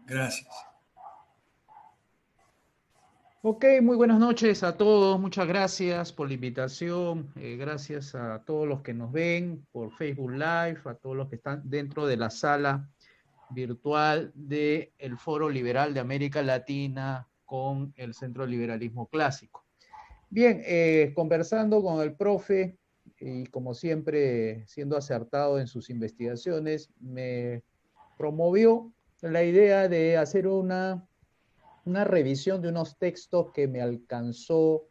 Gracias. Ok, muy buenas noches a todos. Muchas gracias por la invitación. Gracias a todos los que nos ven por Facebook Live, a todos los que están dentro de la sala virtual del Foro Liberal de América Latina con el Centro de Liberalismo Clásico. Bien, conversando con el profe y como siempre siendo acertado en sus investigaciones, me promovió la idea de hacer una revisión de unos textos que me alcanzó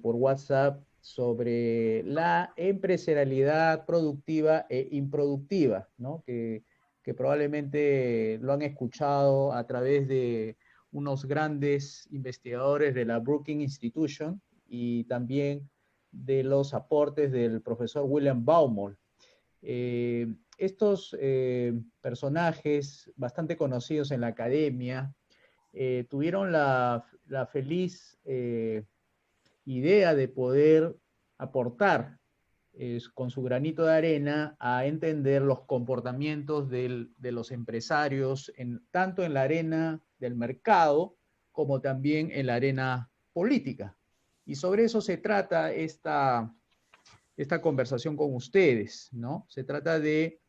por WhatsApp sobre la empresarialidad productiva e improductiva, ¿no? Que probablemente lo han escuchado a través de unos grandes investigadores de la Brookings Institution y también de los aportes del profesor William Baumol. Estos personajes bastante conocidos en la academia tuvieron la feliz idea de poder aportar con su granito de arena a entender los comportamientos de los empresarios, tanto en la arena del mercado como también en la arena política. Y sobre eso se trata esta conversación con ustedes, ¿no? Se trata de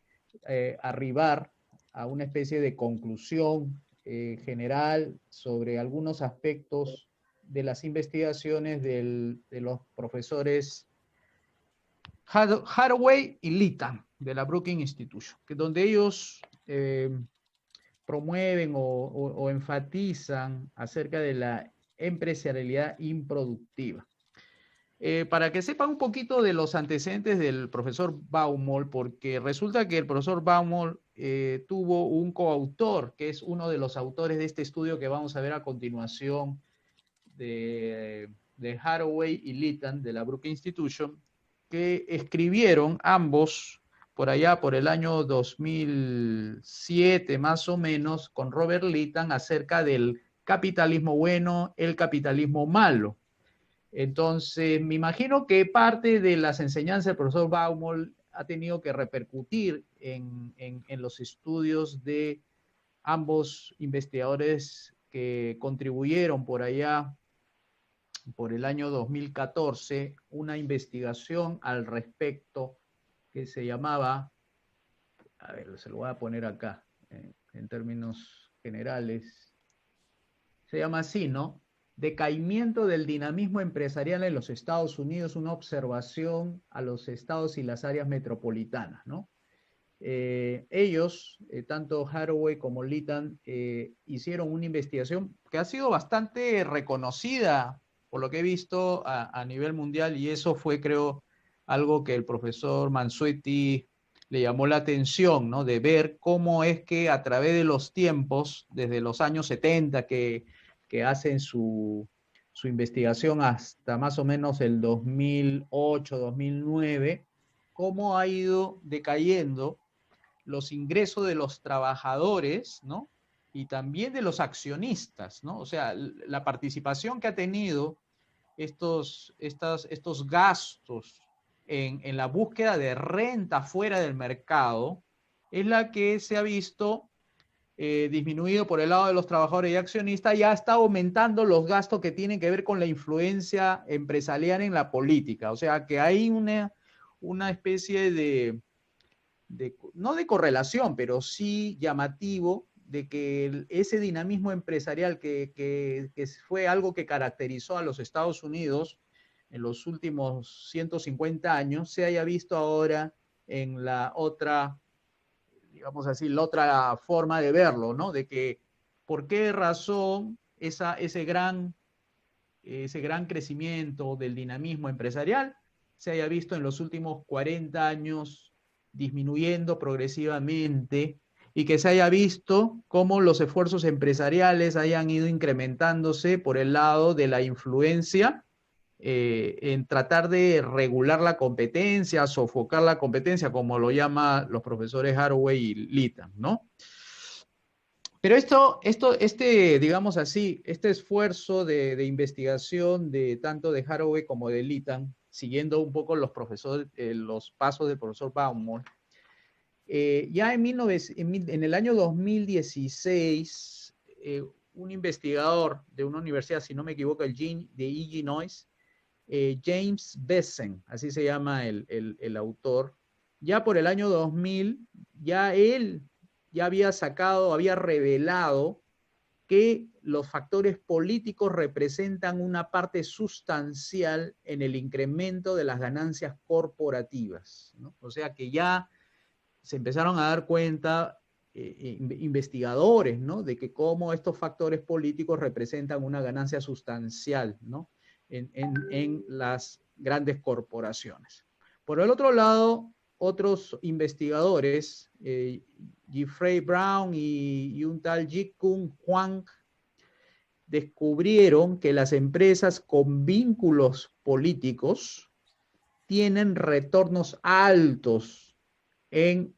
arribar a una especie de conclusión general sobre algunos aspectos de las investigaciones de los profesores Haraway y Litton de la Brookings Institution, que donde ellos promueven o enfatizan acerca de la empresarialidad improductiva. Para que sepan un poquito de los antecedentes del profesor Baumol, porque resulta que el profesor Baumol tuvo un coautor, que es uno de los autores de este estudio que vamos a ver a continuación de Haraway y Litton de la Brookings Institution, que escribieron ambos por allá por el año 2007 más o menos con Robert Litton acerca del capitalismo bueno, el capitalismo malo. Entonces, me imagino que parte de las enseñanzas del profesor Baumol ha tenido que repercutir en los estudios de ambos investigadores que contribuyeron por allá, por el año 2014, una investigación al respecto que se llamaba, a ver, se lo voy a poner acá, en términos generales, se llama así, ¿no? Decaimiento del dinamismo empresarial en los Estados Unidos, una observación a los estados y las áreas metropolitanas, ¿no? Ellos, tanto Haraway como Litton, hicieron una investigación que ha sido bastante reconocida, por lo que he visto, a nivel mundial, y eso fue, creo, algo que el profesor Mansuetti le llamó la atención, ¿no? De ver cómo es que a través de los tiempos, desde los años 70 que hacen su investigación hasta más o menos el 2008, 2009, cómo ha ido decayendo los ingresos de los trabajadores, ¿no? Y también de los accionistas, ¿no? O sea, la participación que ha tenido estos gastos en la búsqueda de renta fuera del mercado es la que se ha visto disminuido por el lado de los trabajadores y accionistas, ya está aumentando los gastos que tienen que ver con la influencia empresarial en la política. O sea, que hay una especie no de correlación, pero sí llamativo de que ese dinamismo empresarial que fue algo que caracterizó a los Estados Unidos en los últimos 150 años, se haya visto ahora en la otra, digamos así, la otra forma de verlo, ¿no? De que por qué razón ese gran crecimiento del dinamismo empresarial se haya visto en los últimos 40 años disminuyendo progresivamente y que se haya visto cómo los esfuerzos empresariales hayan ido incrementándose por el lado de la influencia en tratar de regular la competencia, sofocar la competencia, como lo llaman los profesores Haraway y Litton, ¿no? Pero digamos así, este esfuerzo de investigación de tanto de Haraway como de Litton, siguiendo un poco los pasos del profesor Baumol, Ya en el año 2016, un investigador de una universidad, si no me equivoco, de Illinois, James Bessen, así se llama el autor, ya por el año 2000, ya él ya había revelado que los factores políticos representan una parte sustancial en el incremento de las ganancias corporativas, ¿no? O sea que ya se empezaron a dar cuenta investigadores, ¿no? De que cómo estos factores políticos representan una ganancia sustancial, ¿no? En las grandes corporaciones. Por el otro lado, otros investigadores, Jeffrey Brown y un tal Ji-Kun Huang, descubrieron que las empresas con vínculos políticos tienen retornos altos en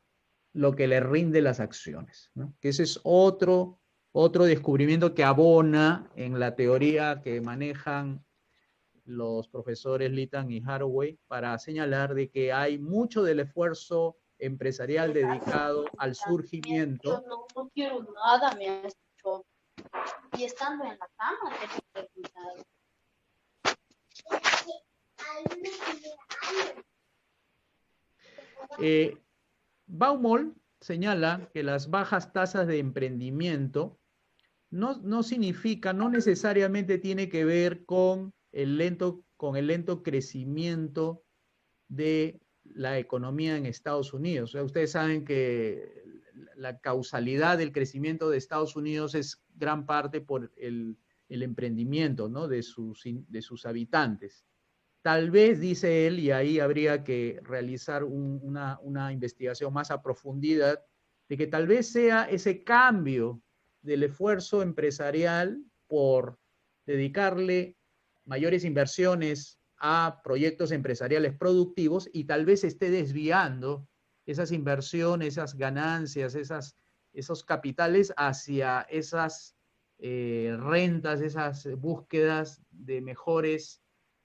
lo que le rinde las acciones, ¿no? Que ese es otro descubrimiento que abona en la teoría que manejan los profesores Litton y Haraway para señalar de que hay mucho del esfuerzo empresarial dedicado al surgimiento. Yo no quiero nada, me has dicho. Y estando en la cama te he preguntado. Baumol señala que las bajas tasas de emprendimiento no significa, no necesariamente tiene que ver con el lento crecimiento de la economía en Estados Unidos. O sea, ustedes saben que la causalidad del crecimiento de Estados Unidos es gran parte por el emprendimiento, ¿no? de sus habitantes. Tal vez, dice él, y ahí habría que realizar una investigación más a profundidad, de que tal vez sea ese cambio del esfuerzo empresarial por dedicarle mayores inversiones a proyectos empresariales productivos y tal vez esté desviando esas inversiones, esas ganancias, esos capitales hacia esas rentas, esas búsquedas de mejores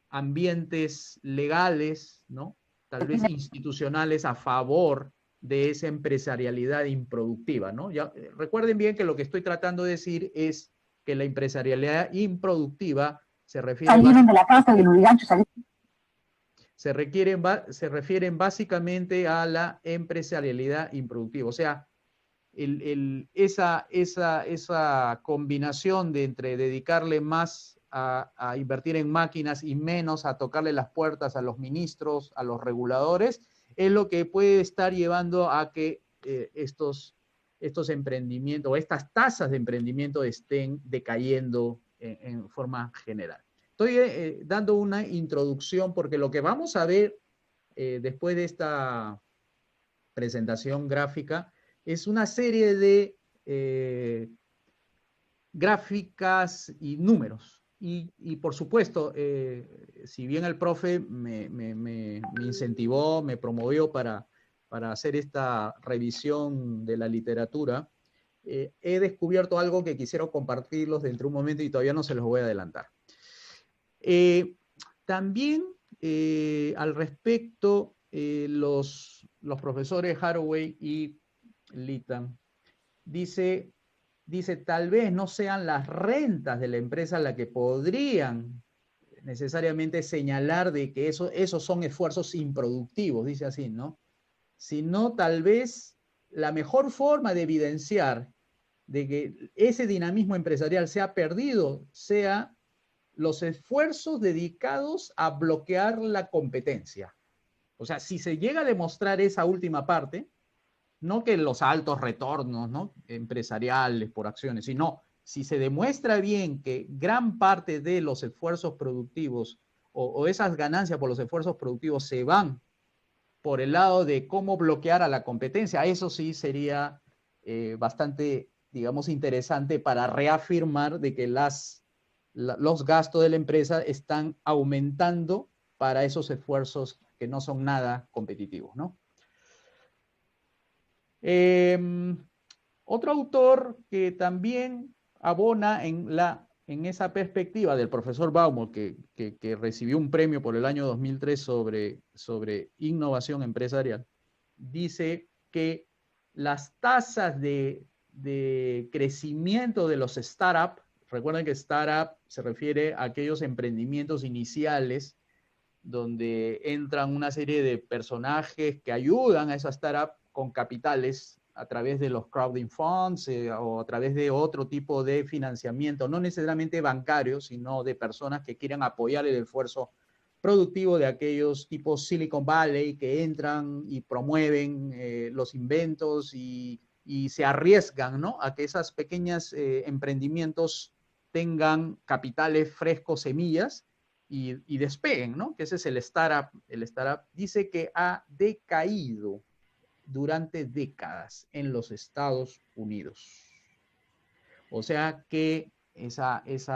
ambientes legales, ¿no? Tal vez institucionales a favor de esa empresarialidad improductiva, ¿no? Ya, recuerden bien que lo que estoy tratando de decir es que la empresarialidad improductiva se refiere salieron de la casa de los ganchos. se refieren básicamente a la empresarialidad improductiva. O sea, esa combinación de entre dedicarle más a invertir en máquinas y menos a tocarle las puertas a los ministros, a los reguladores, es lo que puede estar llevando a que estos emprendimientos o estas tasas de emprendimiento estén decayendo en forma general. Estoy dando una introducción porque lo que vamos a ver después de esta presentación gráfica es una serie de gráficas y números. Y por supuesto, si bien el profe me incentivó, me promovió para hacer esta revisión de la literatura, he descubierto algo que quisiera compartirlos dentro de un momento y todavía no se los voy a adelantar. También al respecto, los profesores Haraway y Litton dice tal vez no sean las rentas de la empresa las que podrían necesariamente señalar de que esos son esfuerzos improductivos, dice así, ¿no? Sino tal vez la mejor forma de evidenciar de que ese dinamismo empresarial se ha perdido sea los esfuerzos dedicados a bloquear la competencia. O sea, si se llega a demostrar esa última parte, no que los altos retornos, ¿no?, empresariales por acciones, sino si se demuestra bien que gran parte de los esfuerzos productivos o esas ganancias por los esfuerzos productivos se van por el lado de cómo bloquear a la competencia, eso sí sería bastante, digamos, interesante para reafirmar de que los gastos de la empresa están aumentando para esos esfuerzos que no son nada competitivos, ¿no? Otro autor que también abona en esa perspectiva del profesor Baumol, que recibió un premio por el año 2003 sobre innovación empresarial, dice que las tasas de crecimiento de los startups, recuerden que startup se refiere a aquellos emprendimientos iniciales donde entran una serie de personajes que ayudan a esa startup con capitales a través de los crowding funds o a través de otro tipo de financiamiento, no necesariamente bancario, sino de personas que quieran apoyar el esfuerzo productivo de aquellos tipos Silicon Valley que entran y promueven los inventos y se arriesgan, ¿no?, a que esas pequeñas emprendimientos tengan capitales frescos, semillas, y despeguen, ¿no? Que ese es el startup. El startup dice que ha decaído durante décadas en los Estados Unidos. O sea que esas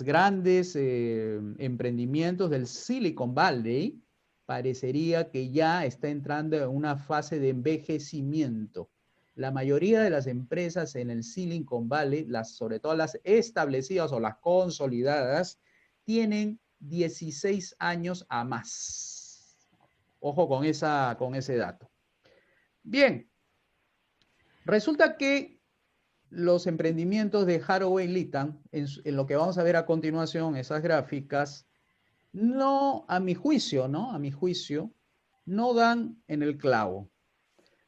grandes emprendimientos del Silicon Valley parecería que ya está entrando en una fase de envejecimiento. La mayoría de las empresas en el Silicon Valley, sobre todo las establecidas o las consolidadas, tienen 16 años a más. Ojo con ese dato. Bien, resulta que los emprendimientos de Hathaway Litton, en lo que vamos a ver a continuación, esas gráficas, a mi juicio, no dan en el clavo,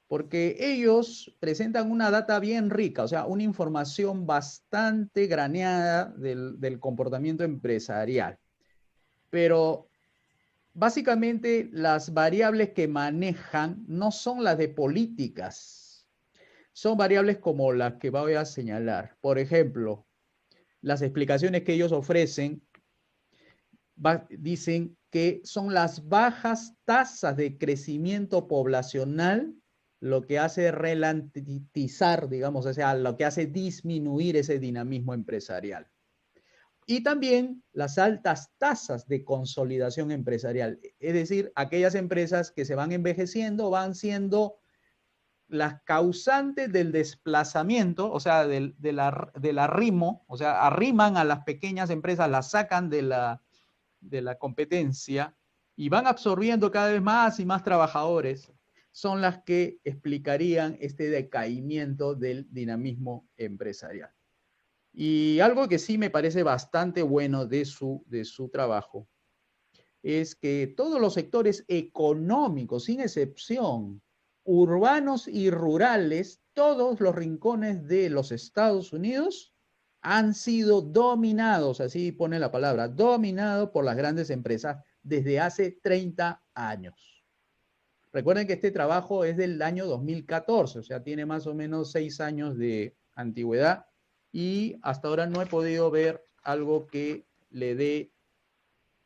porque ellos presentan una data bien rica, o sea, una información bastante graneada del comportamiento empresarial. Pero básicamente las variables que manejan no son las de políticas, son variables como las que voy a señalar. Por ejemplo, las explicaciones que ellos ofrecen dicen que son las bajas tasas de crecimiento poblacional lo que hace ralentizar, digamos, o sea, lo que hace disminuir ese dinamismo empresarial. Y también las altas tasas de consolidación empresarial, es decir, aquellas empresas que se van envejeciendo van siendo las causantes del desplazamiento, o sea, del arrimo, o sea, arriman a las pequeñas empresas, las sacan de la competencia y van absorbiendo cada vez más y más trabajadores, son las que explicarían este decaimiento del dinamismo empresarial. Y algo que sí me parece bastante bueno de su trabajo es que todos los sectores económicos, sin excepción, urbanos y rurales, todos los rincones de los Estados Unidos han sido dominados, así pone la palabra, dominados por las grandes empresas desde hace 30 años. Recuerden que este trabajo es del año 2014, o sea, tiene más o menos 6 años de antigüedad y hasta ahora no he podido ver algo que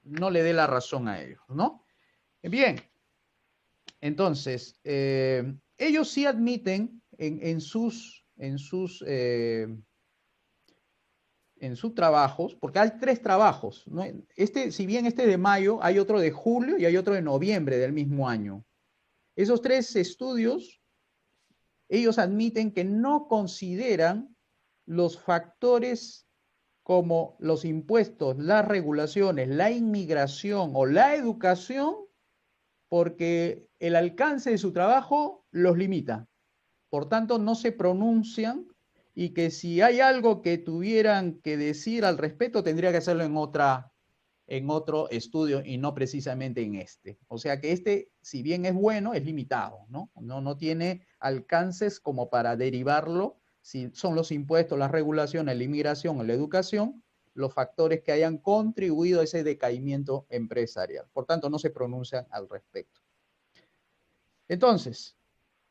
no le dé la razón a ellos, ¿no? Bien, entonces, ellos sí admiten en sus trabajos, porque hay 3 trabajos, ¿no? Si bien este de mayo, hay otro de julio y hay otro de noviembre del mismo año. Esos 3 estudios, ellos admiten que no consideran los factores como los impuestos, las regulaciones, la inmigración o la educación, porque el alcance de su trabajo los limita. Por tanto, no se pronuncian y que si hay algo que tuvieran que decir al respecto, tendría que hacerlo en otro estudio y no precisamente en este. O sea que este, si bien es bueno, es limitado, ¿no? No tiene alcances como para derivarlo, si son los impuestos, las regulaciones, la inmigración o la educación, los factores que hayan contribuido a ese decaimiento empresarial. Por tanto, no se pronuncian al respecto. Entonces,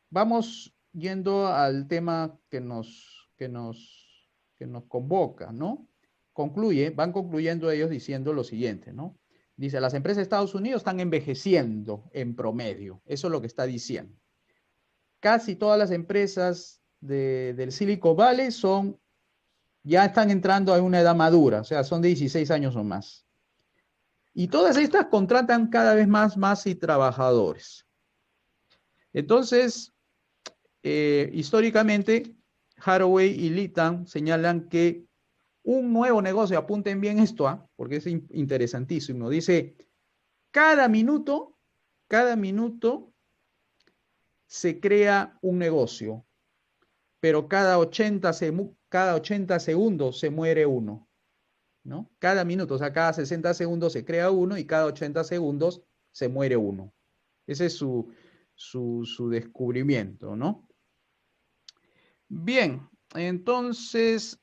vamos yendo al tema que nos convoca, ¿no? Van concluyendo ellos diciendo lo siguiente, ¿no? Dice, las empresas de Estados Unidos están envejeciendo en promedio. Eso es lo que está diciendo. Casi todas las empresas del Silicon Valley ya están entrando a una edad madura, o sea, son de 16 años o más. Y todas estas contratan cada vez más y trabajadores. Entonces, históricamente, Hathaway y Litton señalan que un nuevo negocio, apunten bien esto, porque es interesantísimo, dice, cada minuto se crea un negocio, pero cada 80 segundos se muere uno, ¿no? Cada minuto, o sea, cada 60 segundos se crea uno y cada 80 segundos se muere uno. Ese es su descubrimiento, ¿no? Bien, entonces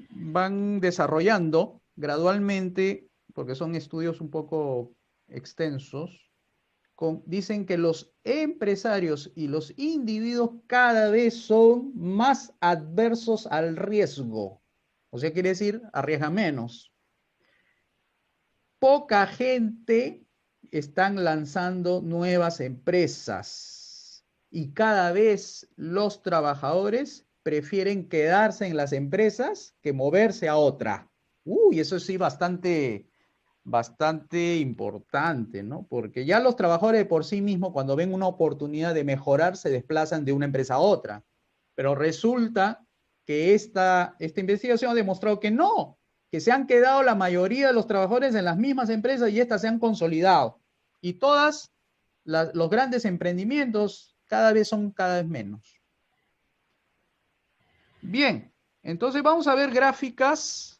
van desarrollando gradualmente, porque son estudios un poco extensos, dicen que los empresarios y los individuos cada vez son más adversos al riesgo. O sea, quiere decir, arriesga menos. Poca gente están lanzando nuevas empresas y cada vez los trabajadores prefieren quedarse en las empresas que moverse a otra. Uy, eso sí, bastante importante, ¿no? Porque ya los trabajadores por sí mismos, cuando ven una oportunidad de mejorar, se desplazan de una empresa a otra. Pero resulta que esta investigación ha demostrado que no, que se han quedado la mayoría de los trabajadores en las mismas empresas y estas se han consolidado. Y todas los grandes emprendimientos son cada vez menos. Bien, entonces vamos a ver gráficas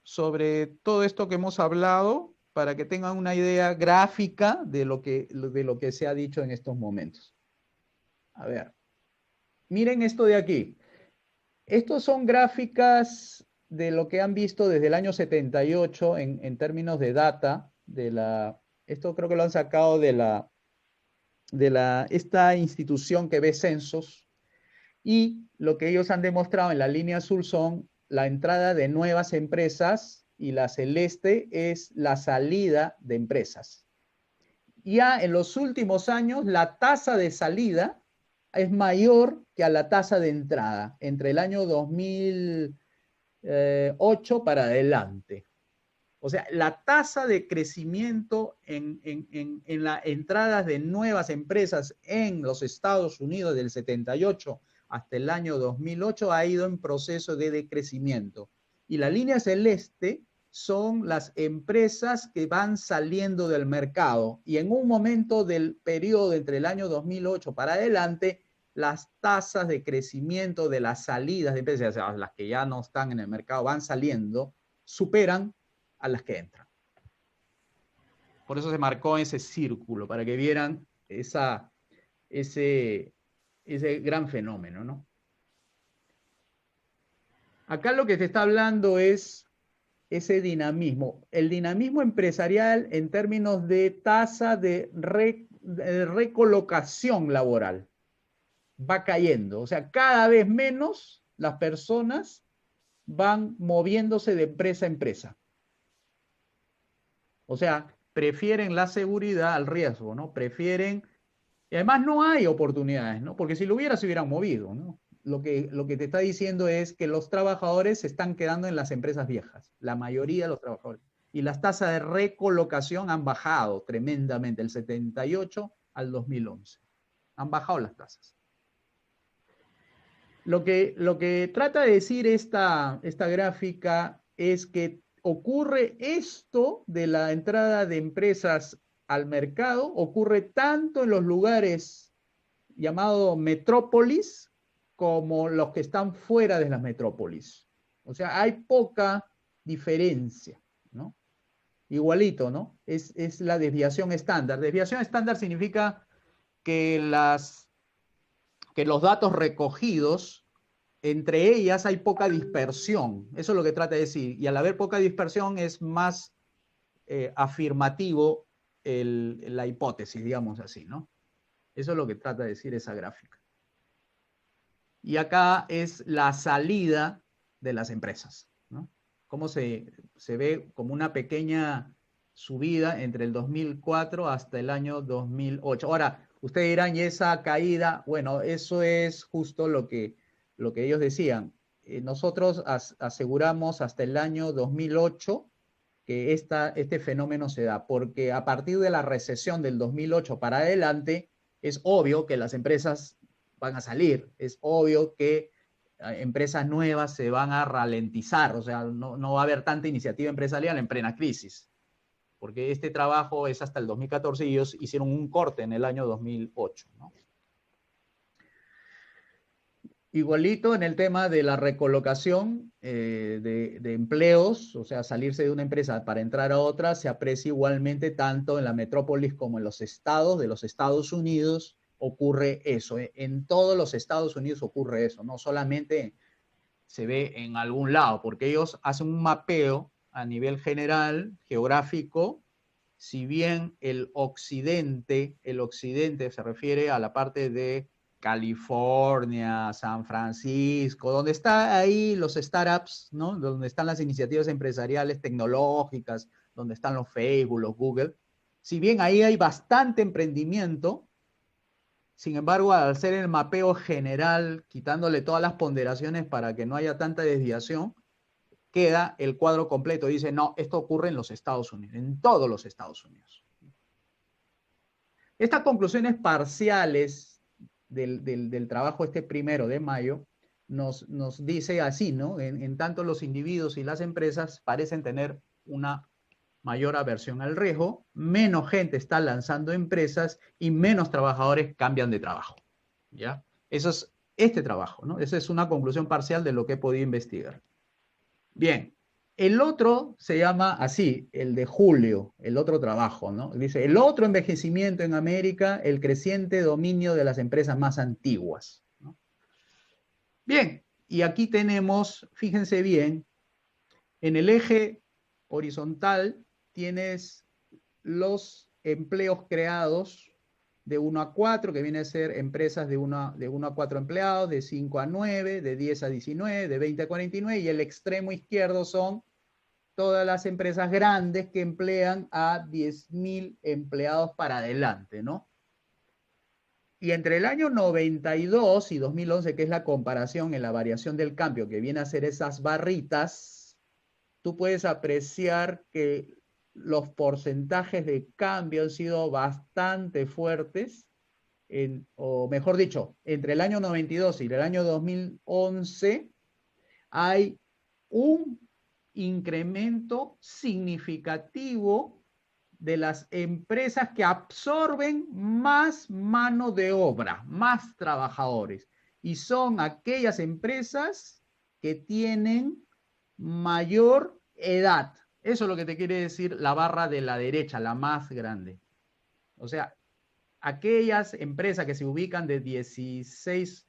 sobre todo esto que hemos hablado para que tengan una idea gráfica de lo que se ha dicho en estos momentos. A ver, miren esto de aquí. Estos son gráficas de lo que han visto desde el año 78 en términos de data. Esto creo que lo han sacado de esta institución que ve censos. Y lo que ellos han demostrado en la línea azul son la entrada de nuevas empresas y la celeste es la salida de empresas. Ya en los últimos años la tasa de salida es mayor que a la tasa de entrada, entre el año 2008 para adelante. O sea, la tasa de crecimiento en las entradas de nuevas empresas en los Estados Unidos del 78 hasta el año 2008 ha ido en proceso de decrecimiento. Y la línea celeste son las empresas que van saliendo del mercado. Y en un momento del periodo entre el año 2008 para adelante, las tasas de crecimiento de las salidas de empresas, o sea, las que ya no están en el mercado, van saliendo, superan a las que entran. Por eso se marcó ese círculo, para que vieran ese gran fenómeno, ¿no? Acá lo que se está hablando es ese dinamismo. El dinamismo empresarial en términos de tasa de recolocación laboral va cayendo. O sea, cada vez menos las personas van moviéndose de empresa a empresa. O sea, prefieren la seguridad al riesgo, ¿no? Y además no hay oportunidades, ¿no? Porque si lo hubiera, se hubieran movido, ¿no? Lo que te está diciendo es que los trabajadores se están quedando en las empresas viejas, la mayoría de los trabajadores. Y las tasas de recolocación han bajado tremendamente, del 78 al 2011. Han bajado las tasas. Lo que trata de decir esta gráfica es que ocurre esto de la entrada de empresas al mercado, ocurre tanto en los lugares llamados metrópolis como los que están fuera de las metrópolis. O sea, hay poca diferencia, ¿no? Igualito, ¿no? Es la desviación estándar. Desviación estándar significa que los datos recogidos, entre ellas hay poca dispersión. Eso es lo que trata de decir. Y al haber poca dispersión es más afirmativo la hipótesis, digamos así, ¿no? Eso es lo que trata de decir esa gráfica. Y acá es la salida de las empresas, ¿no? Cómo se ve como una pequeña subida entre el 2004 hasta el año 2008. Ahora, ustedes dirán, ¿y esa caída? Bueno, eso es justo lo que ellos decían. Nosotros aseguramos hasta el año 2008 que este fenómeno se da, porque a partir de la recesión del 2008 para adelante, es obvio que las empresas van a salir, es obvio que empresas nuevas se van a ralentizar, o sea, no va a haber tanta iniciativa empresarial en plena crisis, porque este trabajo es hasta el 2014 y ellos hicieron un corte en el año 2008, ¿no? Igualito en el tema de la recolocación de empleos, o sea, salirse de una empresa para entrar a otra, se aprecia igualmente tanto en la metrópolis como en los estados de los Estados Unidos. Ocurre eso, en todos los Estados Unidos ocurre eso, no solamente se ve en algún lado, porque ellos hacen un mapeo a nivel general, geográfico. Si bien el occidente se refiere a la parte de California, San Francisco, donde están ahí los startups, ¿no? Donde están las iniciativas empresariales tecnológicas, donde están los Facebook, los Google. Si bien ahí hay bastante emprendimiento, sin embargo, al hacer el mapeo general, quitándole todas las ponderaciones para que no haya tanta desviación, queda el cuadro completo. Dice, no, esto ocurre en los Estados Unidos, en todos los Estados Unidos. Estas conclusiones parciales del trabajo primero de mayo nos dice así, ¿no? En tanto los individuos y las empresas parecen tener una mayor aversión al riesgo, menos gente está lanzando empresas y menos trabajadores cambian de trabajo, ¿ya? Eso es este trabajo, ¿no? Esa es una conclusión parcial de lo que he podido investigar. Bien, el otro se llama así, el de julio, el otro trabajo, ¿no? Dice, el otro envejecimiento en América, el creciente dominio de las empresas más antiguas, ¿no? Bien, y aquí tenemos, fíjense bien, en el eje horizontal tienes los empleos creados de 1 a 4, que viene a ser empresas de 1 a 4 empleados, de 5 a 9, de 10 a 19, de 20 a 49, y el extremo izquierdo son todas las empresas grandes que emplean a 10.000 empleados para adelante, ¿no? Y entre el año 92 y 2011, que es la comparación en la variación del cambio, que viene a ser esas barritas, tú puedes apreciar que los porcentajes de cambio han sido bastante fuertes, o mejor dicho, entre el año 92 y el año 2011 hay un incremento significativo de las empresas que absorben más mano de obra, más trabajadores. Y son aquellas empresas que tienen mayor edad. Eso es lo que te quiere decir la barra de la derecha, la más grande. O sea, aquellas empresas que se ubican de 16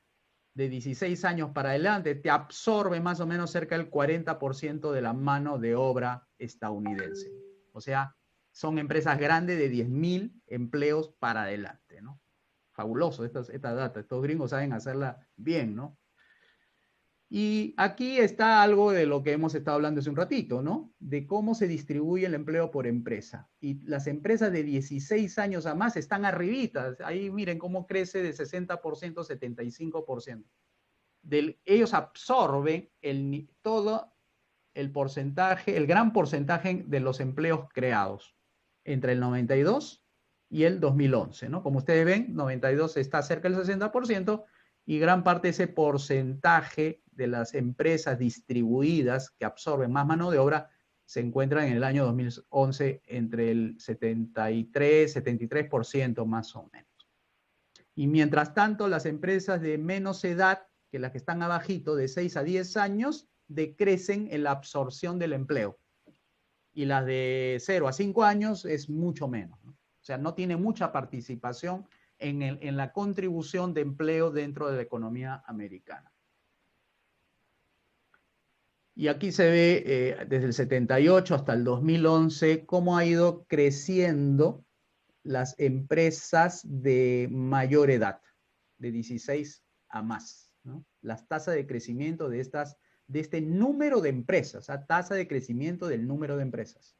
años para adelante te absorben más o menos cerca del 40% de la mano de obra estadounidense. O sea, son empresas grandes de 10.000 empleos para adelante, ¿no? Fabuloso esta data. Estos gringos saben hacerla bien, ¿no? Y aquí está algo de lo que hemos estado hablando hace un ratito, ¿no? De cómo se distribuye el empleo por empresa. Y las empresas de 16 años a más están arribitas. Ahí miren cómo crece de 60% a 75%. Ellos absorben todo el porcentaje, el gran porcentaje de los empleos creados entre el 92 y el 2011, ¿no? Como ustedes ven, 92 está cerca del 60% y gran parte de ese porcentaje de las empresas distribuidas que absorben más mano de obra se encuentran en el año 2011 entre el 73% más o menos. Y mientras tanto, las empresas de menos edad, que las que están abajito, de 6 a 10 años, decrecen en la absorción del empleo. Y las de 0 a 5 años es mucho menos, ¿no? O sea, no tiene mucha participación en la contribución de empleo dentro de la economía americana. Y aquí se ve desde el 78 hasta el 2011 cómo ha ido creciendo las empresas de mayor edad, de 16 a más, ¿no? Las tasas de crecimiento de este número de empresas, tasa de crecimiento del número de empresas.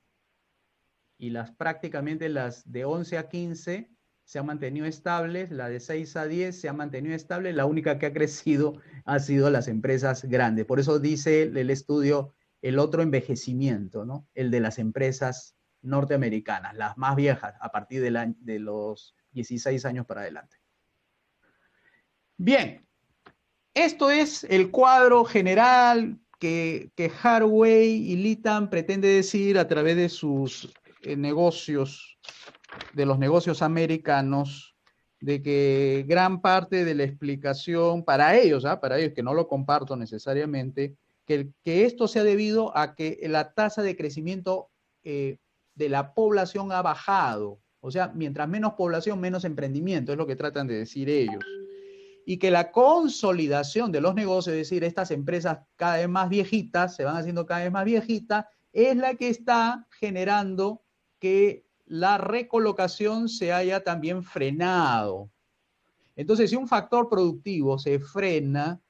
Y prácticamente las de 11 a 15 se han mantenido estables, la de 6 a 10 se ha mantenido estable, la única que ha crecido ha sido las empresas grandes. Por eso dice el estudio el otro envejecimiento, ¿no? El de las empresas norteamericanas, las más viejas, a partir de los 16 años para adelante. Bien, esto es el cuadro general que Haraway y Litton pretende decir a través de sus negocios, de los negocios americanos, de que gran parte de la explicación para ellos que no lo comparto necesariamente, que esto se ha debido a que la tasa de crecimiento de la población ha bajado. O sea, mientras menos población, menos emprendimiento, es lo que tratan de decir ellos. Y que la consolidación de los negocios, es decir, estas empresas cada vez más viejitas, se van haciendo cada vez más viejitas, es la que está generando que la recolocación se haya también frenado. Entonces, si un factor productivo se frena,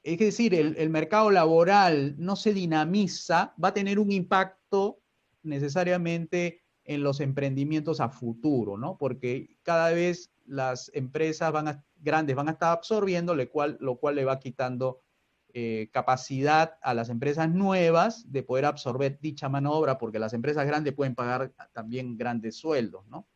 es decir, el mercado laboral no se dinamiza, va a tener un impacto necesariamente en los emprendimientos a futuro, ¿no? Porque cada vez las empresas grandes van a estar absorbiendo, lo cual le va quitando capacidad a las empresas nuevas de poder absorber dicha mano de obra, porque las empresas grandes pueden pagar también grandes sueldos, ¿no?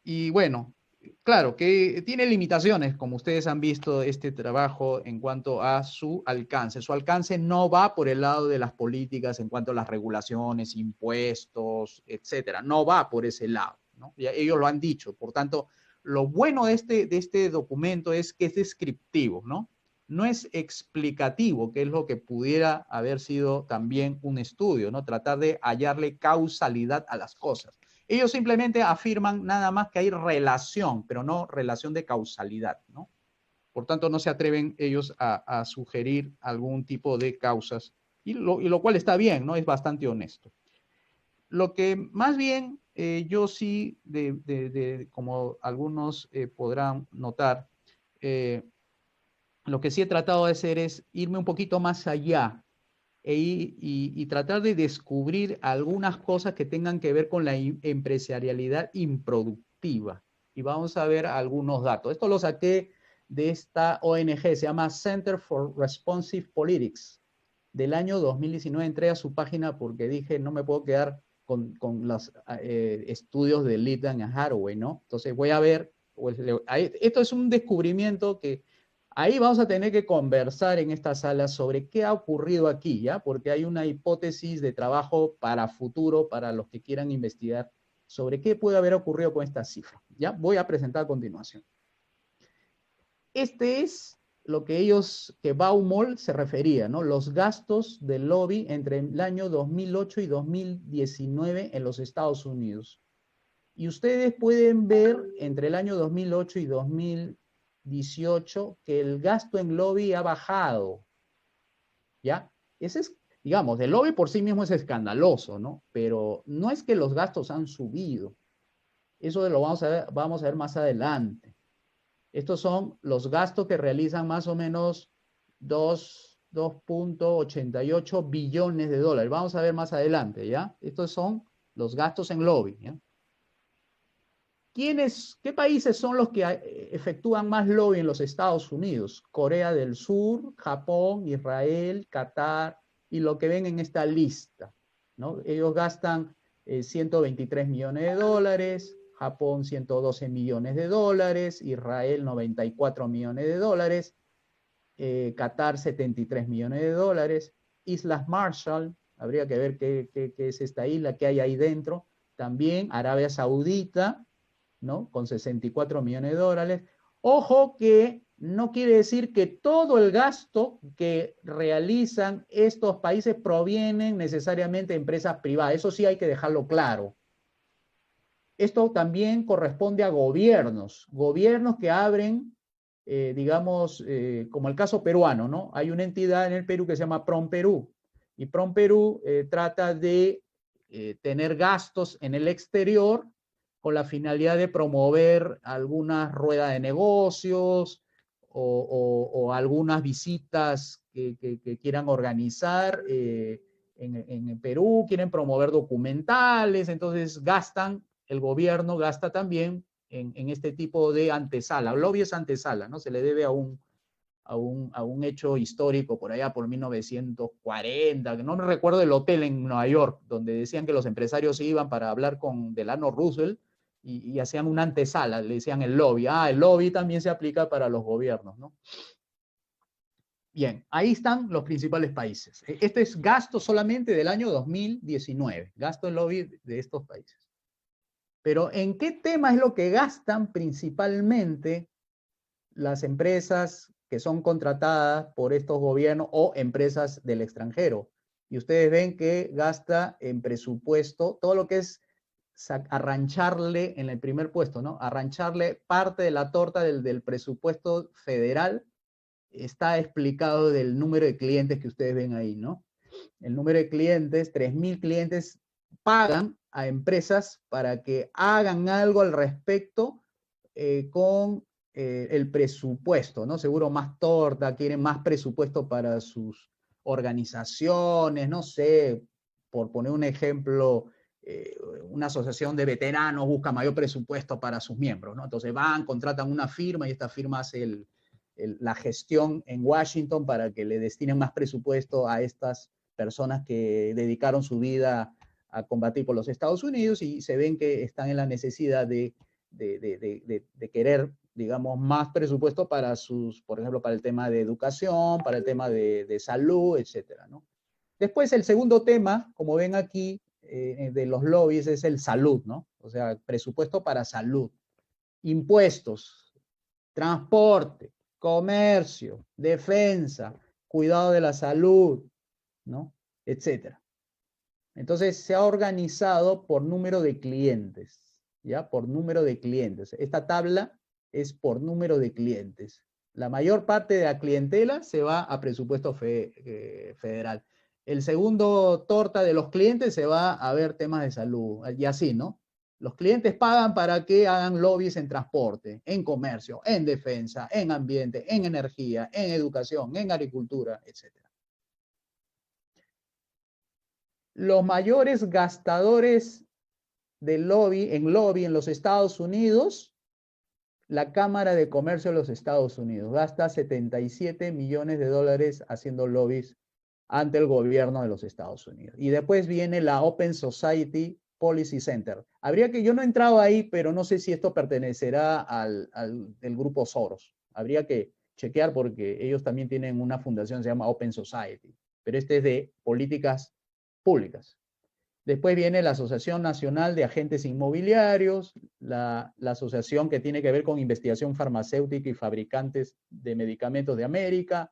Y bueno, claro que tiene limitaciones, como ustedes han visto este trabajo en cuanto a su alcance. Su alcance no va por el lado de las políticas en cuanto a las regulaciones, impuestos, etcétera. No va por ese lado, ¿no? Ya ellos lo han dicho. Por tanto, lo bueno de este documento es que es descriptivo, ¿no? No es explicativo, que es lo que pudiera haber sido también un estudio, ¿no? Tratar de hallarle causalidad a las cosas. Ellos simplemente afirman nada más que hay relación, pero no relación de causalidad, ¿no? Por tanto, no se atreven ellos a sugerir algún tipo de causas, y lo cual está bien, ¿no? Es bastante honesto. Lo que más bien yo sí, como algunos podrán notar, lo que sí he tratado de hacer es irme un poquito más allá y tratar de descubrir algunas cosas que tengan que ver con la empresarialidad improductiva. Y vamos a ver algunos datos. Esto lo saqué de esta ONG, se llama Center for Responsive Politics, del año 2019. Entré a su página porque dije, no me puedo quedar con los estudios de Lytton y Haraway, ¿no? Entonces voy a ver, esto es un descubrimiento que ahí vamos a tener que conversar en esta sala sobre qué ha ocurrido aquí, ¿ya? Porque hay una hipótesis de trabajo para futuro, para los que quieran investigar, sobre qué puede haber ocurrido con esta cifra, ¿ya? Voy a presentar a continuación. Este es lo que Baumol se refería, ¿no? Los gastos del lobby entre el año 2008 y 2019 en los Estados Unidos. Y ustedes pueden ver entre el año 2008 y 2018 que el gasto en lobby ha bajado, ¿ya? Ese es, digamos, el lobby por sí mismo es escandaloso, ¿no? Pero no es que los gastos han subido. Eso lo vamos a ver más adelante. Estos son los gastos que realizan más o menos 2.88 billones de dólares. Vamos a ver más adelante, ¿ya? Estos son los gastos en lobby, ¿ya? ¿Qué países son los que efectúan más lobby en los Estados Unidos? Corea del Sur, Japón, Israel, Qatar y lo que ven en esta lista, ¿no? Ellos gastan 123 millones de dólares, Japón 112 millones de dólares, Israel 94 millones de dólares, Qatar 73 millones de dólares, Islas Marshall, habría que ver qué es esta isla, qué hay ahí dentro, también Arabia Saudita, ¿no? Con 64 millones de dólares. Ojo que no quiere decir que todo el gasto que realizan estos países provienen necesariamente de empresas privadas. Eso sí hay que dejarlo claro. Esto también corresponde a gobiernos que abren, digamos, como el caso peruano, ¿no? Hay una entidad en el Perú que se llama PROMPerú, y PROMPerú trata de tener gastos en el exterior con la finalidad de promover alguna rueda de negocios o algunas visitas que quieran organizar en Perú, quieren promover documentales, entonces el gobierno gasta también en este tipo de antesala. Lobby es antesala, ¿no? Se le debe a un hecho histórico por allá por 1940, que no me recuerdo del hotel en Nueva York, donde decían que los empresarios iban para hablar con Delano Roosevelt y hacían una antesala, le decían el lobby. El lobby también se aplica para los gobiernos, ¿no? Bien, ahí están los principales países. Este es gasto solamente del año 2019, gasto en lobby de estos países. Pero ¿en qué tema es lo que gastan principalmente las empresas que son contratadas por estos gobiernos o empresas del extranjero? Y ustedes ven que gasta en presupuesto todo lo que es arrancharle en el primer puesto, ¿no? Arrancharle parte de la torta del presupuesto federal. Está explicado del número de clientes que ustedes ven ahí, ¿no? El número de clientes, 3.000 clientes pagan a empresas para que hagan algo al respecto con el presupuesto, ¿no? Seguro más torta, quieren más presupuesto para sus organizaciones, no sé, por poner un ejemplo, una asociación de veteranos busca mayor presupuesto para sus miembros, ¿no? Entonces van, contratan una firma y esta firma hace la gestión en Washington para que le destinen más presupuesto a estas personas que dedicaron su vida a combatir por los Estados Unidos y se ven que están en la necesidad de querer, digamos, más presupuesto para sus, por ejemplo, para el tema de educación, para el tema de salud, etcétera, ¿no? Después, el segundo tema, como ven aquí, de los lobbies es el salud, ¿no? O sea, presupuesto para salud, impuestos, transporte, comercio, defensa, cuidado de la salud, ¿no? Etcétera. Entonces se ha organizado por número de clientes, ¿ya? Por número de clientes. Esta tabla es por número de clientes. La mayor parte de la clientela se va a presupuesto federal. El segundo torta de los clientes se va a ver temas de salud, y así, ¿no? Los clientes pagan para que hagan lobbies en transporte, en comercio, en defensa, en ambiente, en energía, en educación, en agricultura, etc. Los mayores gastadores de lobby en los Estados Unidos, la Cámara de Comercio de los Estados Unidos gasta 77 millones de dólares haciendo lobbies ante el gobierno de los Estados Unidos. Y después viene la Open Society Policy Center. Yo no he entrado ahí, pero no sé si esto pertenecerá al grupo Soros. Habría que chequear porque ellos también tienen una fundación que se llama Open Society, pero este es de políticas públicas. Después viene la Asociación Nacional de Agentes Inmobiliarios, la asociación que tiene que ver con investigación farmacéutica y fabricantes de medicamentos de América,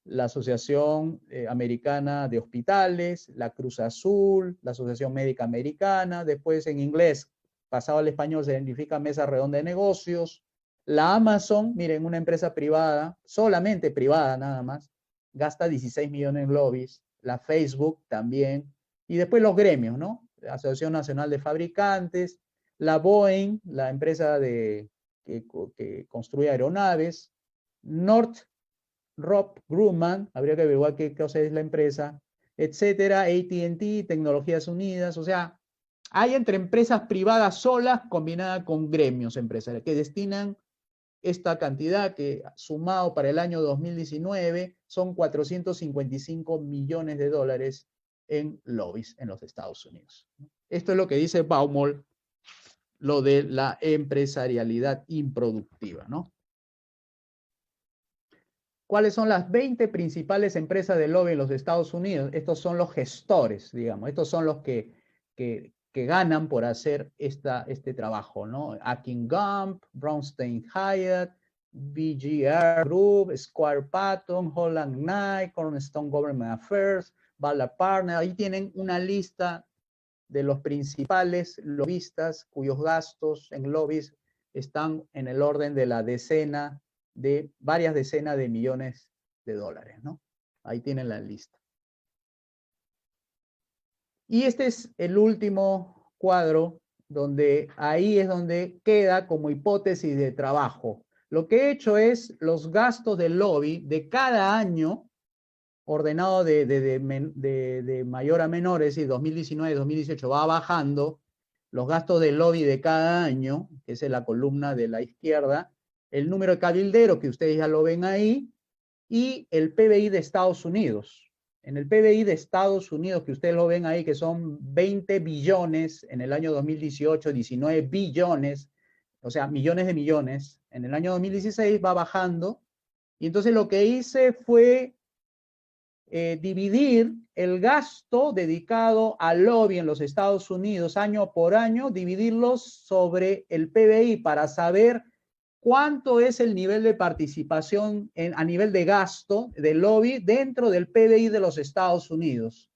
la Asociación Americana de Hospitales, la Cruz Azul, la Asociación Médica Americana, después en inglés, pasado al español, se identifica Mesa Redonda de Negocios, la Amazon, miren, una empresa privada, solamente privada nada más, gasta 16 millones en lobbies, la Facebook también, y después los gremios, ¿no? La Asociación Nacional de Fabricantes, la Boeing, la empresa que construye aeronaves, Northrop Grumman, habría que averiguar qué cosa es la empresa, etcétera, AT&T, Tecnologías Unidas, o sea, hay entre empresas privadas solas combinadas con gremios empresariales que destinan esta cantidad que sumado para el año 2019 son 455 millones de dólares en lobbies en los Estados Unidos. Esto es lo que dice Baumol, lo de la empresarialidad improductiva, ¿no? ¿Cuáles son las 20 principales empresas de lobby en los Estados Unidos? Estos son los gestores, digamos, estos son los que ganan por hacer este trabajo, ¿no? Akin Gump, Brownstein Hyatt, BGR Group, Squire Patton, Holland Knight, Cornerstone Government Affairs, Ballard Partners. Ahí tienen una lista de los principales lobistas cuyos gastos en lobbies están en el orden de varias decenas de millones de dólares, ¿no? Ahí tienen la lista. Y este es el último cuadro, donde ahí es donde queda como hipótesis de trabajo. Lo que he hecho es los gastos del lobby de cada año, ordenado de mayor a menor, es decir, 2019, 2018 va bajando, los gastos del lobby de cada año, que es en la columna de la izquierda, el número de cabilderos, que ustedes ya lo ven ahí, y el PBI de Estados Unidos. En el PBI de Estados Unidos, que ustedes lo ven ahí, que son 20 billones en el año 2018, 19 billones, o sea, millones de millones. En el año 2016 va bajando Y entonces lo que hice fue dividir el gasto dedicado al lobby en los Estados Unidos año por año, dividirlos sobre el PBI para saber cuánto es el nivel de participación a nivel de gasto del lobby dentro del PBI de los Estados Unidos.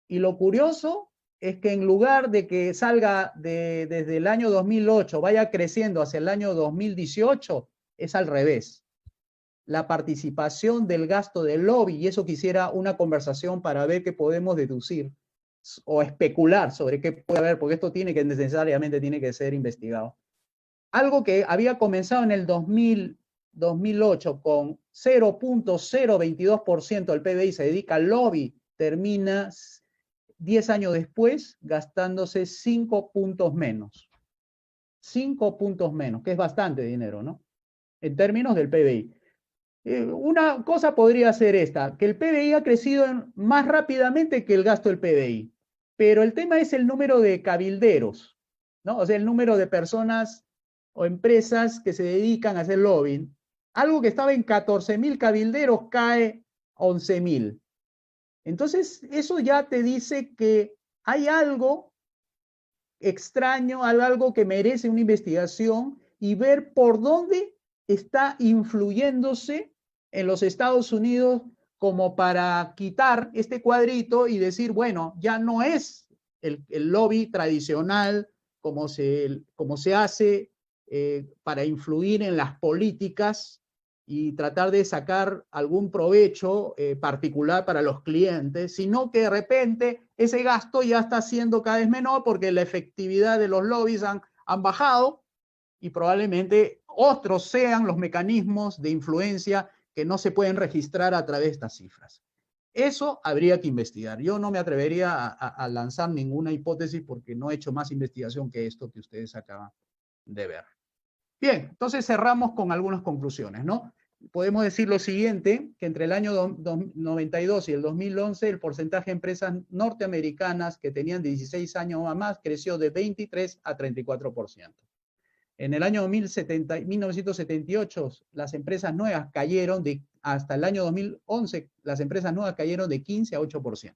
Y lo curioso es que en lugar de que salga desde el año 2008, vaya creciendo hacia el año 2018, es al revés. La participación del gasto del lobby, y eso quisiera una conversación para ver qué podemos deducir o especular sobre qué puede haber, porque esto necesariamente tiene que ser investigado. Algo que había comenzado en el 2008 con 0.022% del PBI se dedica al lobby, termina 10 años después gastándose 5 puntos menos. 5 puntos menos, que es bastante dinero, ¿no? En términos del PBI. Una cosa podría ser esta, que el PBI ha crecido más rápidamente que el gasto del PBI, pero el tema es el número de cabilderos, ¿no? O sea, el número de personas o empresas que se dedican a hacer lobbying. Algo que estaba en 14.000 cabilderos cae a 11.000. Entonces, eso ya te dice que hay algo extraño, algo que merece una investigación y ver por dónde está influyéndose en los Estados Unidos como para quitar este cuadrito y decir, bueno, ya no es el lobby tradicional como se hace para influir en las políticas y tratar de sacar algún provecho particular para los clientes, sino que de repente ese gasto ya está siendo cada vez menor porque la efectividad de los lobbies han bajado y probablemente otros sean los mecanismos de influencia que no se pueden registrar a través de estas cifras. Eso habría que investigar. Yo no me atrevería a lanzar ninguna hipótesis porque no he hecho más investigación que esto que ustedes acaban de ver. Bien, entonces cerramos con algunas conclusiones, ¿no? Podemos decir lo siguiente, que entre el año 92 y el 2011 el porcentaje de empresas norteamericanas que tenían 16 años o más creció de 23 a 34%. En el año 1978 las empresas nuevas cayeron hasta el año 2011 las empresas nuevas cayeron de 15 a 8%.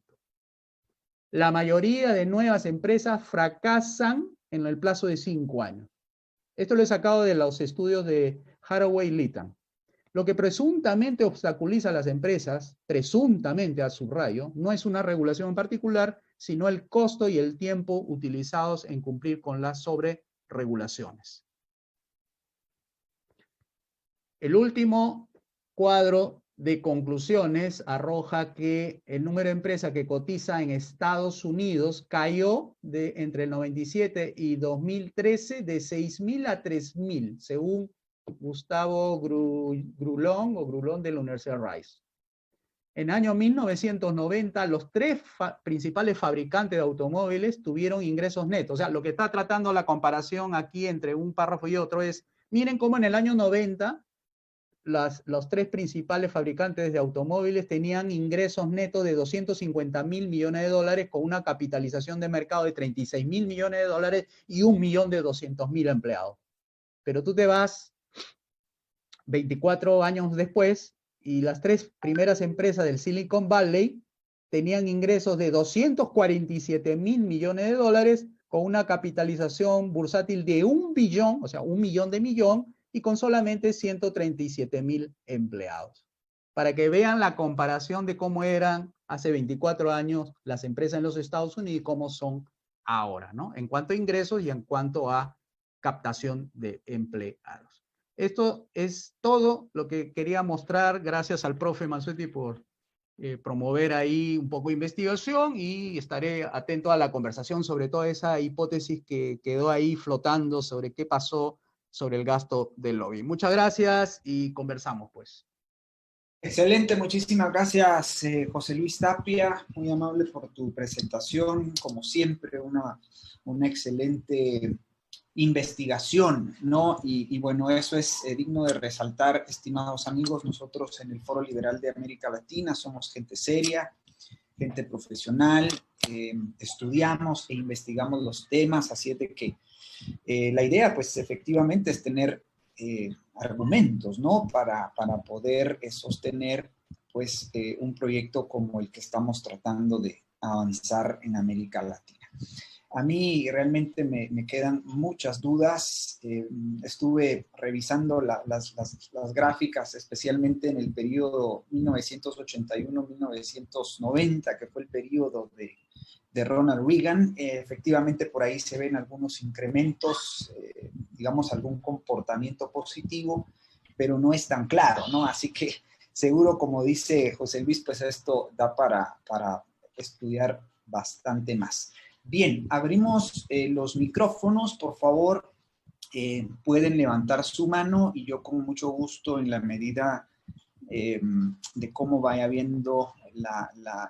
La mayoría de nuevas empresas fracasan en el plazo de 5 años. Esto lo he sacado de los estudios de Haraway Litton. Lo que presuntamente obstaculiza a las empresas, presuntamente a subrayo, no es una regulación en particular, sino el costo y el tiempo utilizados en cumplir con las sobreregulaciones. El último cuadro de conclusiones arroja que el número de empresas que cotiza en Estados Unidos cayó entre el 97 y 2013 de 6.000 a 3.000, según Gustavo Grulón de la Universidad Rice. En el año 1990, los 3 principales fabricantes de automóviles tuvieron ingresos netos. O sea, lo que está tratando la comparación aquí entre un párrafo y otro es, miren cómo en el año 90 los 3 principales fabricantes de automóviles tenían ingresos netos de 250.000 millones de dólares con una capitalización de mercado de 36.000 millones de dólares y 1.200.000 empleados. Pero tú te vas 24 años después y las 3 primeras empresas del Silicon Valley tenían ingresos de 247.000 millones de dólares con una capitalización bursátil de 1 billón, o sea, 1 millón de millón, y con solamente 137.000 empleados. Para que vean la comparación de cómo eran hace 24 años las empresas en los Estados Unidos y cómo son ahora, ¿no? En cuanto a ingresos y en cuanto a captación de empleados. Esto es todo lo que quería mostrar. Gracias al profe Mansuetti por promover ahí un poco de investigación y estaré atento a la conversación sobre toda esa hipótesis que quedó ahí flotando sobre qué pasó sobre el gasto del lobby. Muchas gracias y conversamos pues. Excelente, muchísimas gracias José Luis Tapia, muy amable por tu presentación, como siempre una excelente investigación, ¿no? Y bueno, eso es digno de resaltar, estimados amigos. Nosotros en el Foro Liberal de América Latina somos gente seria, gente profesional, estudiamos e investigamos los temas, así es de que la idea, pues efectivamente, es tener argumentos, ¿no? Para poder sostener, pues, un proyecto como el que estamos tratando de avanzar en América Latina. A mí realmente me quedan muchas dudas. Estuve revisando las gráficas, especialmente en el periodo 1981-1990, que fue el periodo de Ronald Reagan. Efectivamente, por ahí se ven algunos incrementos, digamos, algún comportamiento positivo, pero no es tan claro, ¿no? Así que seguro, como dice José Luis, pues esto da para estudiar bastante más. Bien, abrimos los micrófonos, por favor, pueden levantar su mano y yo con mucho gusto, en la medida de cómo vaya viendo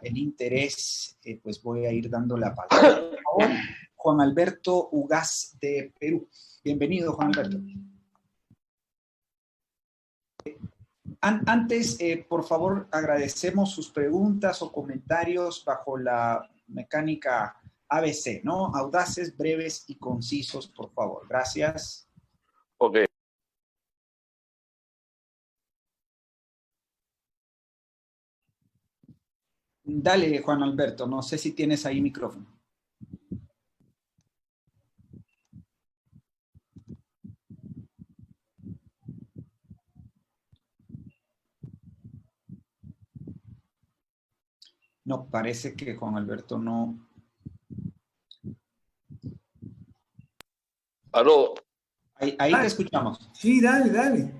el interés, pues voy a ir dando la palabra. Por favor, Juan Alberto Ugaz de Perú. Bienvenido, Juan Alberto. Antes, por favor, agradecemos sus preguntas o comentarios bajo la mecánica ABC, ¿no? Audaces, breves y concisos, por favor. Gracias. Ok. Dale, Juan Alberto, no sé si tienes ahí micrófono. No, parece que Juan Alberto no. Aló. Ahí te escuchamos. Sí, dale, dale.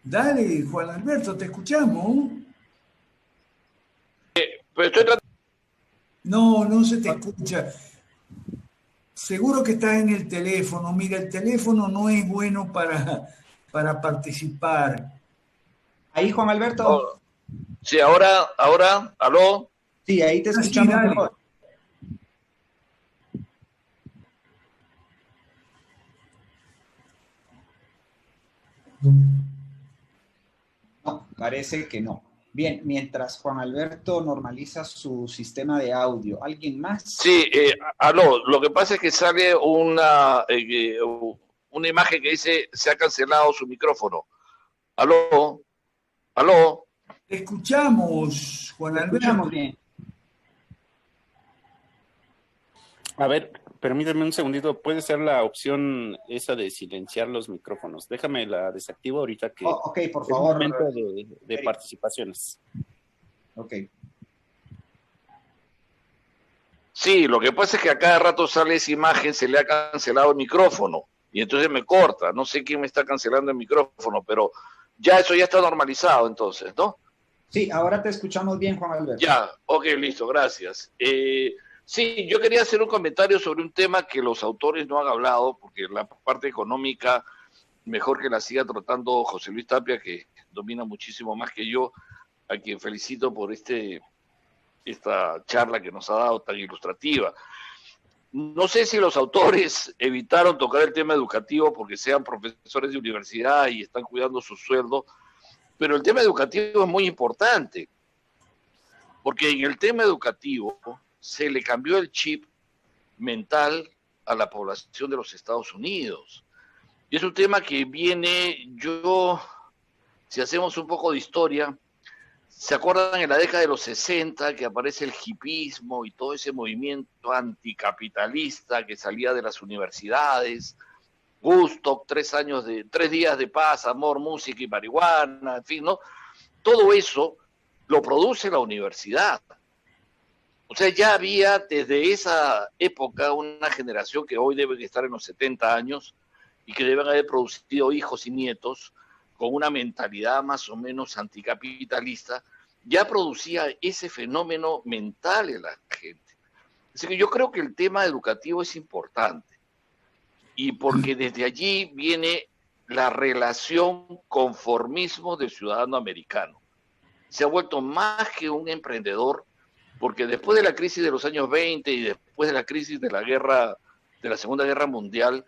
Dale, Juan Alberto, te escuchamos. Pero estoy tratando. No se te escucha. Seguro que estás en el teléfono. Mira, el teléfono no es bueno para participar. Ahí, Juan Alberto. Oh, sí, ahora, aló. Sí, ahí te escuchamos. Sí, dale. Mejor. No, parece que no. Bien, mientras Juan Alberto normaliza su sistema de audio, ¿alguien más? Sí, aló. Lo que pasa es que sale una imagen que dice se ha cancelado su micrófono. Aló. Te escuchamos, Juan Te Alberto. escuchamos bien. A ver, permíteme un segundito. Puede ser la opción esa de silenciar los micrófonos. Déjame la desactivo ahorita que Ok, por es favor. momento de participaciones. Ok. Sí, lo que pasa es que a cada rato sale esa imagen, se le ha cancelado el micrófono y entonces me corta. No sé quién me está cancelando el micrófono, pero ya eso ya está normalizado entonces, ¿no? Sí, ahora te escuchamos bien, Juan Alberto. Ya, ok, listo, gracias. Sí, yo quería hacer un comentario sobre un tema que los autores no han hablado, porque la parte económica, mejor que la siga tratando José Luis Tapia, que domina muchísimo más que yo, a quien felicito por esta charla que nos ha dado tan ilustrativa. No sé si los autores evitaron tocar el tema educativo porque sean profesores de universidad y están cuidando su sueldo, pero el tema educativo es muy importante, porque en el tema educativo se le cambió el chip mental a la población de los Estados Unidos. Y es un tema que viene, si hacemos un poco de historia, ¿se acuerdan en la década de los 60 que aparece el hipismo y todo ese movimiento anticapitalista que salía de las universidades? Woodstock, 3 días de paz, amor, música y marihuana, en fin, ¿no? Todo eso lo produce la universidad. O sea, ya había desde esa época una generación que hoy debe estar en los 70 años y que deben haber producido hijos y nietos con una mentalidad más o menos anticapitalista, ya producía ese fenómeno mental en la gente. Así que yo creo que el tema educativo es importante y porque desde allí viene la relación conformismo del ciudadano americano. Se ha vuelto más que un emprendedor, porque después de la crisis de los años 20 y después de la crisis de la Segunda Guerra Mundial,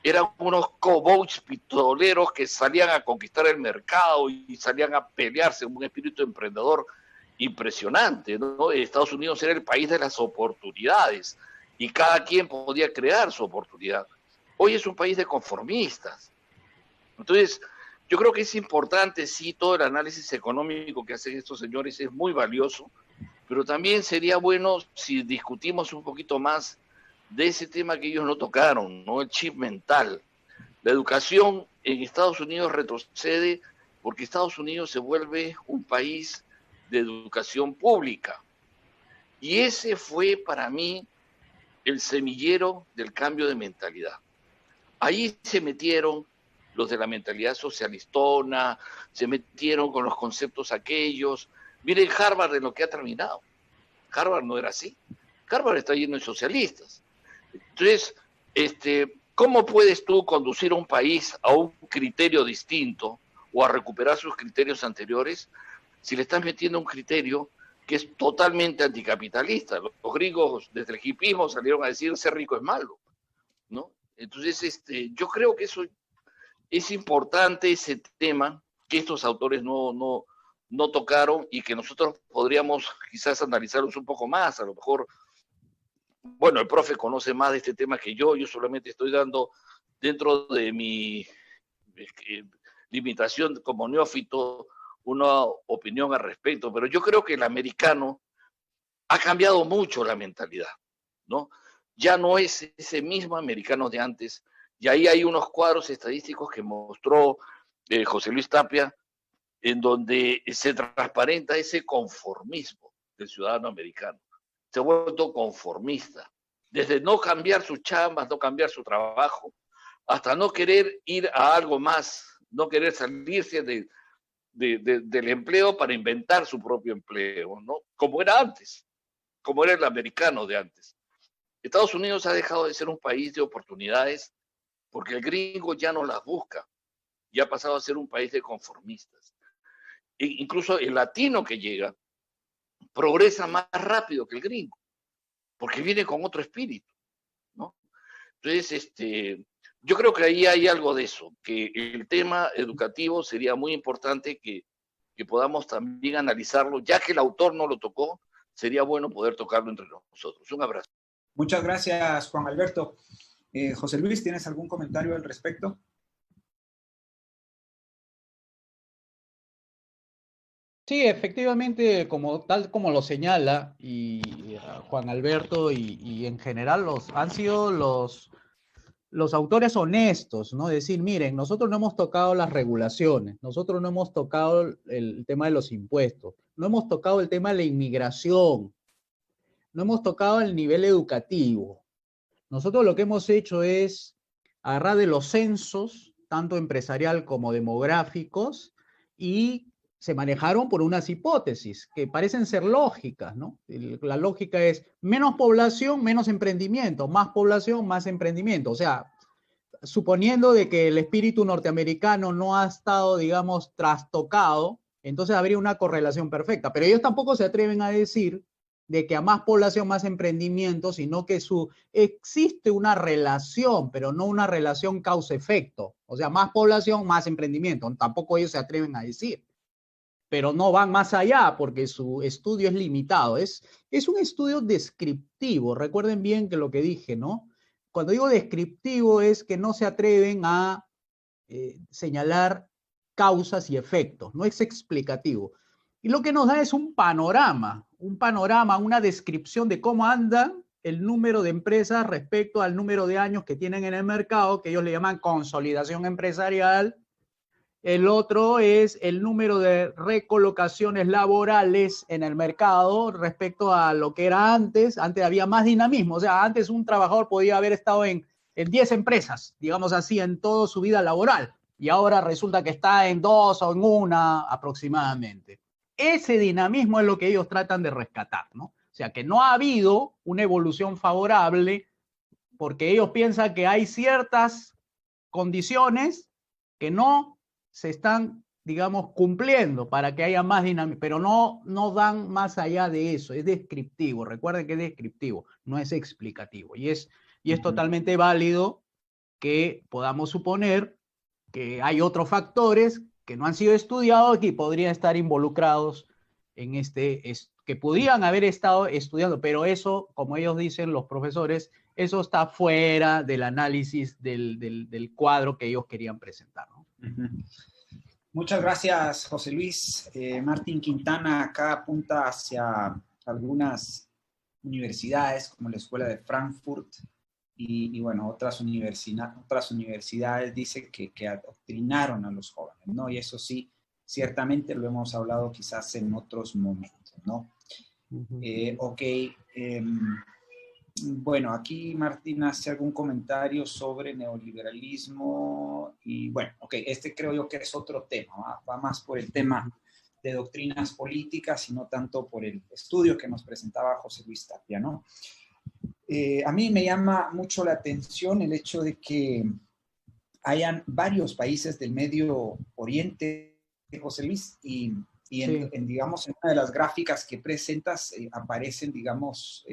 eran unos cowboys pistoleros que salían a conquistar el mercado y salían a pelearse, un espíritu emprendedor impresionante, ¿no? Estados Unidos era el país de las oportunidades y cada quien podía crear su oportunidad. Hoy es un país de conformistas. Entonces, yo creo que es importante, sí, todo el análisis económico que hacen estos señores es muy valioso, pero también sería bueno si discutimos un poquito más de ese tema que ellos no tocaron, ¿no? El chip mental. La educación en Estados Unidos retrocede porque Estados Unidos se vuelve un país de educación pública. Y ese fue para mí el semillero del cambio de mentalidad. Ahí se metieron los de la mentalidad socialistona, se metieron con los conceptos aquellos. Miren Harvard en lo que ha terminado. Harvard no era así. Harvard está lleno de socialistas. Entonces, ¿cómo puedes tú conducir a un país a un criterio distinto o a recuperar sus criterios anteriores si le estás metiendo un criterio que es totalmente anticapitalista? Los gringos desde el hipismo salieron a decir ser rico es malo, ¿no? Entonces, yo creo que eso es importante, ese tema que estos autores no tocaron y que nosotros podríamos quizás analizarlos un poco más. A lo mejor, bueno, el profe conoce más de este tema que yo solamente estoy dando dentro de mi limitación como neófito una opinión al respecto, pero yo creo que el americano ha cambiado mucho la mentalidad, ¿no? Ya no es ese mismo americano de antes, y ahí hay unos cuadros estadísticos que mostró José Luis Tapia, en donde se transparenta ese conformismo del ciudadano americano. Se ha vuelto conformista, desde no cambiar sus chambas, no cambiar su trabajo, hasta no querer ir a algo más, no querer salirse del empleo para inventar su propio empleo, ¿no? Como era antes, como era el americano de antes. Estados Unidos ha dejado de ser un país de oportunidades porque el gringo ya no las busca y ha pasado a ser un país de conformistas. E incluso el latino que llega progresa más rápido que el gringo, porque viene con otro espíritu, ¿no? Entonces, yo creo que ahí hay algo de eso, que el tema educativo sería muy importante que podamos también analizarlo, ya que el autor no lo tocó, sería bueno poder tocarlo entre nosotros. Un abrazo. Muchas gracias, Juan Alberto. José Luis, ¿tienes algún comentario al respecto? Sí, efectivamente, tal como lo señala y Juan Alberto y en general han sido los autores honestos, ¿no? Decir, miren, nosotros no hemos tocado las regulaciones, nosotros no hemos tocado el tema de los impuestos, no hemos tocado el tema de la inmigración, no hemos tocado el nivel educativo. Nosotros lo que hemos hecho es agarrar de los censos, tanto empresarial como demográficos, y se manejaron por unas hipótesis que parecen ser lógicas, ¿no? La lógica es menos población, menos emprendimiento, más población, más emprendimiento. O sea, suponiendo de que el espíritu norteamericano no ha estado, digamos, trastocado, entonces habría una correlación perfecta. Pero ellos tampoco se atreven a decir de que a más población, más emprendimiento, sino que existe una relación, pero no una relación causa-efecto. O sea, más población, más emprendimiento. Tampoco ellos se atreven a decir. Pero no van más allá porque su estudio es limitado. Es un estudio descriptivo. Recuerden bien que lo que dije, ¿no? Cuando digo descriptivo es que no se atreven a señalar causas y efectos. No es explicativo. Y lo que nos da es un panorama, una descripción de cómo anda el número de empresas respecto al número de años que tienen en el mercado, que ellos le llaman consolidación empresarial. El otro es el número de recolocaciones laborales en el mercado respecto a lo que era antes. Antes había más dinamismo, o sea, antes un trabajador podía haber estado en 10 empresas, digamos así, en toda su vida laboral, y ahora resulta que está en 2 o en 1 aproximadamente. Ese dinamismo es lo que ellos tratan de rescatar, ¿no? O sea, que no ha habido una evolución favorable porque ellos piensan que hay ciertas condiciones que no se están, digamos, cumpliendo para que haya más dinamismo, pero no dan más allá de eso, es descriptivo. Recuerden que es descriptivo, no es explicativo. Y es totalmente válido que podamos suponer que hay otros factores que no han sido estudiados y podrían estar involucrados que podían haber estado estudiando, pero eso, como ellos dicen, los profesores, eso está fuera del análisis del cuadro que ellos querían presentar, ¿no? Muchas gracias, José Luis. Martín Quintana acá apunta hacia algunas universidades como la Escuela de Frankfurt y bueno, otras universidades dice que adoctrinaron a los jóvenes, ¿no? Y eso sí, ciertamente lo hemos hablado quizás en otros momentos, ¿no? Bueno, aquí Martín hace algún comentario sobre neoliberalismo y bueno, creo yo que es otro tema, va más por el tema de doctrinas políticas y no tanto por el estudio que nos presentaba José Luis Tapia, ¿no? A mí me llama mucho la atención el hecho de que hayan varios países del Medio Oriente, José Luis, y digamos, en una de las gráficas que presentas aparecen, digamos,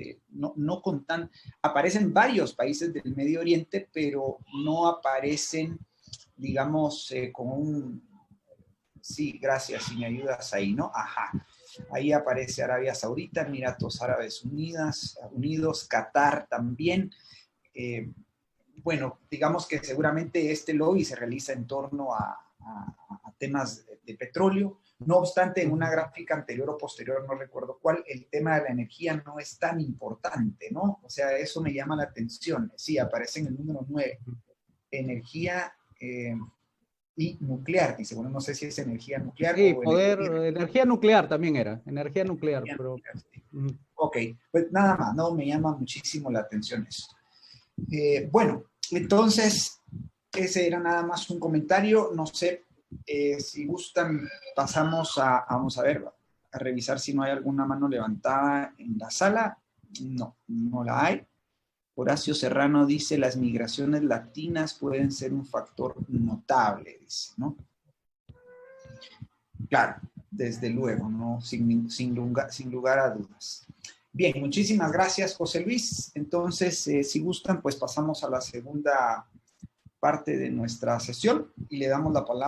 aparecen varios países del Medio Oriente, pero no aparecen, digamos, sí, gracias, si me ayudas ahí, ¿no? Ajá. Ahí aparece Arabia Saudita, Emiratos Árabes Unidos, Qatar también. Bueno, digamos que seguramente este lobby se realiza en torno a temas de petróleo. No obstante, en una gráfica anterior o posterior, no recuerdo cuál, el tema de la energía no es tan importante, ¿no? O sea, eso me llama la atención. Sí, aparece en el número 9. Energía y nuclear, dice. Bueno, no sé si es energía nuclear sí, o energía nuclear también era. Energía nuclear, pero... Sí. Ok, pues nada más, no, me llama muchísimo la atención eso. Bueno, entonces, ese era nada más un comentario. No sé, si gustan, pasamos vamos a ver, a revisar si no hay alguna mano levantada en la sala. No, no la hay. Horacio Serrano dice, las migraciones latinas pueden ser un factor notable, dice, ¿no? Claro, desde luego, ¿no? Sin lugar a dudas. Bien, muchísimas gracias, José Luis. Entonces, si gustan, pues pasamos a la segunda parte de nuestra sesión y le damos la palabra